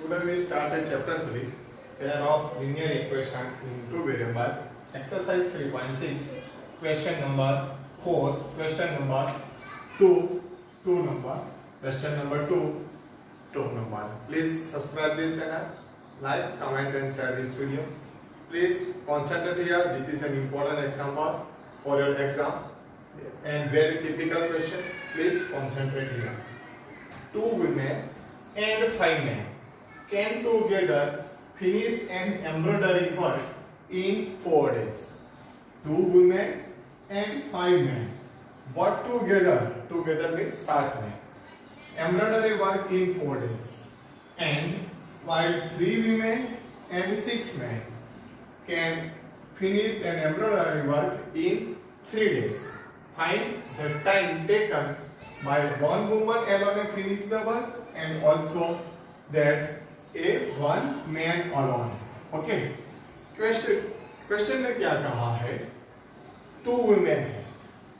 Today we started chapter 3, pair of linear equation in two variable. Exercise 3.6, question number 4, question number 2, 2 number, question number 2, 2 number. Please subscribe this channel, like, comment and share this video. Please concentrate here. This is an important example for your exam and very typical questions. Please concentrate here. 2 women and 5 men can together finish an embroidery work in 4 days. 2 women and 5 men work together. Together means साथ में. Embroidery work in 4 days. And while 3 women and 6 men can finish an embroidery work in 3 days. Find the time taken by one woman alone to finish the work and also that one man alone. Okay. Question में क्या कहा है? 2 women है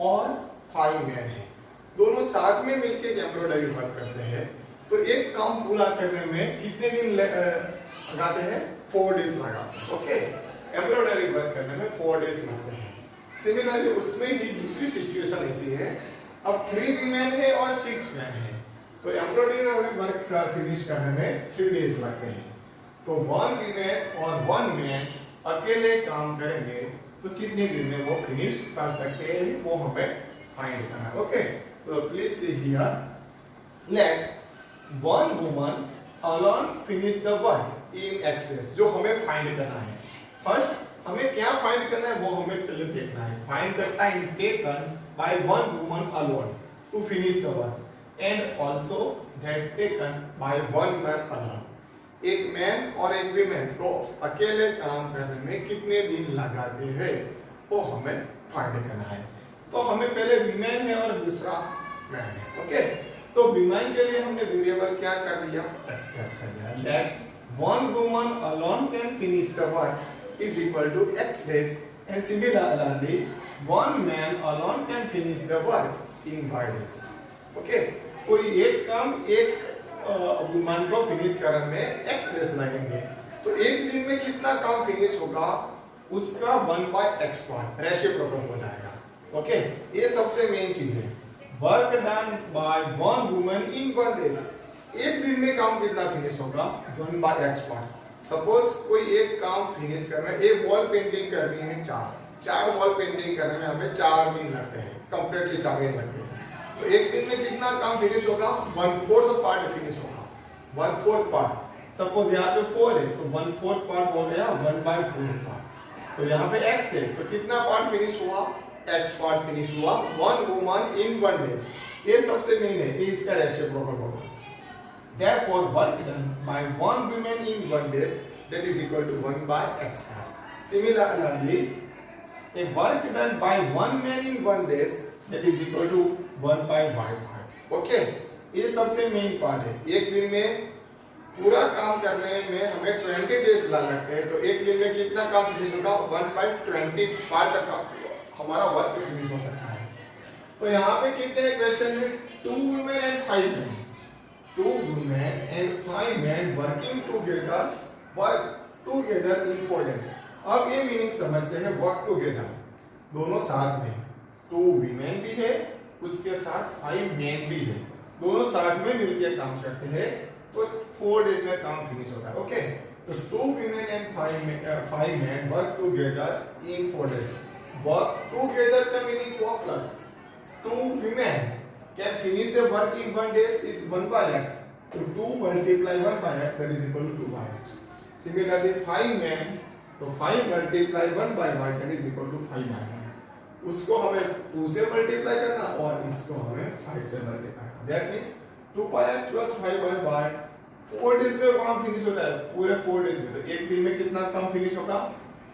और 5 men है. दोनों साथ में मिलकर एम्ब्रॉयडरी वर्क करते हैं. तो एक काम पूरा करने में कितने दिन लगाते हैं? 4 days लगाते हैं. ओके. एम्ब्रॉयडरी वर्क करने में 4 days लगते हैं. सिमिलरली उसमें ही दूसरी सिचुएशन ऐसी है. अब 3 women है और 6 men है. तो एम्ब्रॉयडरी वर्क का फिनिश करने में 3 days लगते हैं. तो 1 woman और 1 man अकेले काम करेंगे तो कितने दिन में वो फिनिश कर सकते हैं, वो हमें फाइंड करना है. ओके. तो please see here, let 1 woman alone finish the work in X days. जो हमें फाइंड करना है. फर्स्ट हमें क्या फाइंड करना है वो हमें पहले देखना है. Find the time taken by 1 woman alone to finish the work and also that taken by 1 man alone. एक मैन और एक वीमेन को अकेले काम करने में कितने दिन लगाते हैं वो हमें फाइंड करना है. तो हमें पहले वीमेन है और दूसरा मैन है. ओके. तो वीमेन के लिए हमने वेरिएबल क्या कर दिया? एक्स कर दिया. Let 1 woman alone can finish the work is equal to x days and similarly 1 man alone can finish the work in 5 days. Okay. कोई एक काम एक वुमन को फिनिश करने में x डेज लगेंगे. तो एक दिन में कितना काम फिनिश होगा उसका 1/x पार्ट रेसिप्रोकल हो जाएगा. ओके. ये सबसे मेन चीज है. Work done by 1 woman in 1 days. एक दिन में काम कितना फिनिश होगा? 1/x part. सपोज कोई एक काम फिनिश करना है, एक वॉल पेंटिंग करनी है, 4 वॉल पेंटिंग करने में हमें 4 दिन लगते हैं. कंप्लीटली 4 दिन लगते हैं. तो एक दिन में कितना काम फिनिश होगा? 1/4 पार्ट फिनिश होगा. 1/4 पार्ट. सपोज यहाँ पे 4 है तो 1/4 पार्ट हो गया 1/4 पार्ट. तो यहाँ पे x है तो कितना पार्ट फिनिश हुआ? x पार्ट फिनिश हुआ. 1 woman in 1 days. ये सबसे मेन है. ये इसका रेसिप्रोकल होगा. Therefore work done by 1 woman in 1 days that is equal to 1/x part. Similarly, a work done by 1 man in 1 days that is equal to 1/y part. Okay. ये सबसे main part है. एक दिन में पूरा काम करने में हमें 20 डेज लगते हैं. तो एक दिन में कितना काम फिनिश होगा? 1/20 पार्ट का हमारा वर्क फिनिश हो सकता है. तो यहाँ पे कितने हैं क्वेश्चन में? 2 women and 5 men. 2 women and 5 men working together in 4 days. अब ये मीनिंग समझते हैं वर्क टुगेदर. दोनों साथ में 2 women भी है उसके साथ 5 men भी है. दोनों साथ में मिलकर काम करते हैं तो 4 डेज में काम फिनिश होता है. ओके. तो 2 women and 5 men work together in 4 days. Work together का मीनिंग हुआ plus. 2 women can finish a work in 1 days is 1/x. So 2 multiply 1/x that is equal to 2/x. Similarly 5 men तो 5 multiply 1/y that is equal to 5/y. उसको हमें 2 से multiply करना और इसको हमें 5 से मल्टीप्लाई करना. That means 2/x plus 5/y 4 days में काम फिनिश होता है. पूरे 4 डेज में. तो एक दिन में कितना काम फिनिश होगा?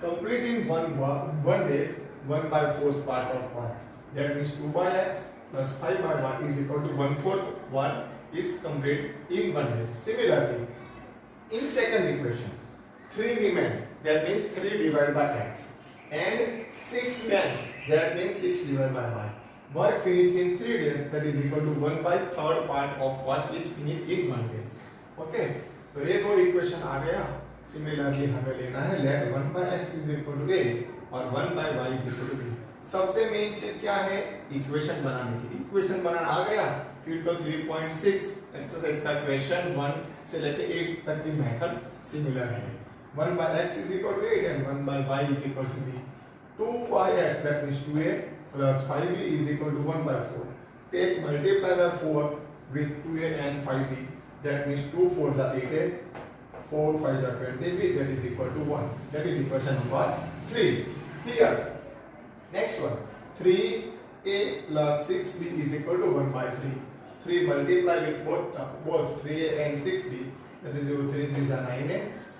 Complete in 1 days 1/4 part of work. That means 2/x plus 5/y is equal to 1/4 work is complete in 1 day. Similarly, in second equation, 3 women that means 3 divided by x and 6 men that means 6 divided by y. Work finished in 3 days that is equal to 1/3 part of work is finished in 1 day. Okay. तो ये दो equation आ गया। Similarly हमें लेना है late 1 by x is equal to a और 1 by y is equal to b। सबसे main चीज क्या है, इक्वेशन बनाने की। इक्वेशन बनाना आ गया, फिर तो 3.6 एक्सरसाइज का क्वेश्चन 1 से लेके 8 तक की मेथड सिमिलर है। 1 by x is equal to 8 and 1 by y is equal to b। 2yx that means 2a plus 5b is equal to 1 by 4। Take multiply by 4 with 2a and 5b, that means 2 4s are 8a, 4 5s are 20b, that is equal to 1। That is equation number 3। Here next one, 3a plus 6b is equal to 1 by 3। 3 multiply with both 3a and 6b, that is 3 3s are 9a,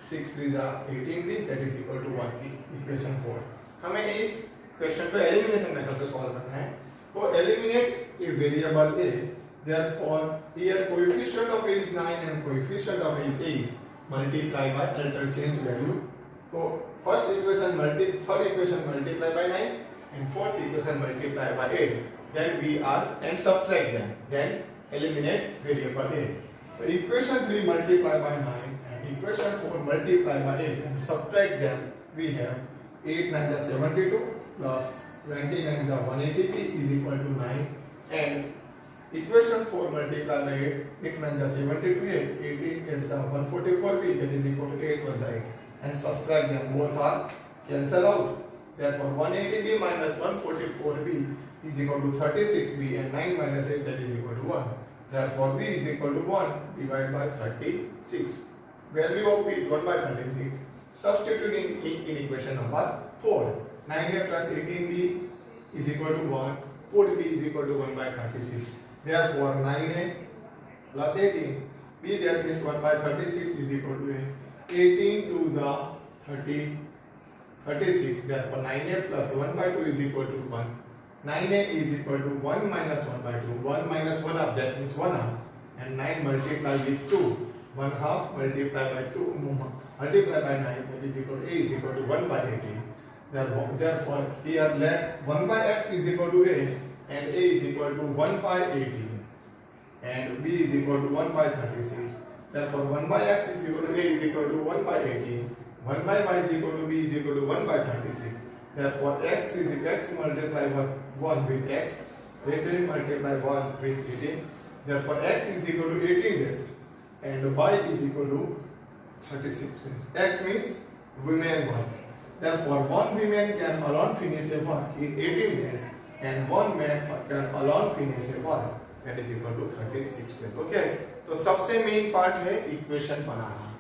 6 3s are 18b, that is equal to 1b। Equation 4। हमें इस question को elimination method से solve करना है। तो eliminate a variable a, therefore here coefficient of a is 9 and coefficient of a is 8, multiply by interchange value। तो first equation third equation multiply by 9 and fourth equation multiply by 8, then we are and subtract them, then eliminate variable a। So equation 3 multiply by 9 and equation 4 multiply by 8 and subtract them, we have 8 9 is 72 plus 29 is 180 is equal to 9, and equation 4 multiply by 8, 8 9 is 72, 18 8 is 144b, that is equal to 8 1 8, and subtract them, both are cancel out। Therefore 180b minus 144b is equal to 36b and 9 minus 8, that is equal to 1। Therefore b is equal to 1 divided by 36। Value of b is 1 by 36। Substitute in equation number 4, 9a plus 18b is equal to 1, put b is equal to 1 by 36। Therefore 9a plus 18, b that means 1 by 36 is equal to a, 18 2 is 30, 36, therefore 9a plus 1 by 2 is equal to 1। 9a is equal to 1 minus 1 by 2, 1 minus 1 half, that means 1 half, and 9 multiply with 2, 1 half multiply by 2 multiply by 9, that is equal to a is equal to 1 by 18। Therefore here let 1 by x is equal to a and a is equal to 1 by 18 and b is equal to 1 by 36। Therefore 1 by x is equal to a is equal to 1 by 18, 1 by y is equal to b is equal to 1 by 36। Therefore x is x multiply 1 with x, 18 multiply 1 with 18, therefore x is equal to 18 days and y is equal to 36 days। X means women work, therefore one woman can alone finish a work in 18 days and one man can alone finish a work that is equal to 36 days। Okay, तो सबसे main part है equation बनाना।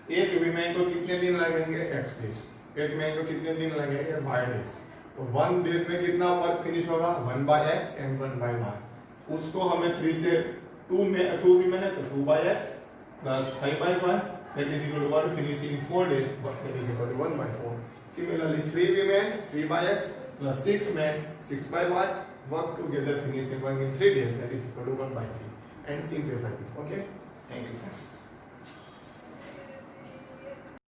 एक women को कितने दिन लगेंगे, x days, एक man को कितने दिन लगेंगे, y डेज। तो 1 डेज में कितना वर्क फिनिश होगा, 1 by x and 1 by y। उसको हमें 3 से 2 में 2 विमेन है तो 2 by x plus 5 by y, that is equal to what, finish in 4 days, that is equal to 1 by 4। Similarly 3 women 3 by x plus 6 men 6 by y, work together finish in 3 days, that is equal to 1 by 3, and simplify it। Okay, thank you friends।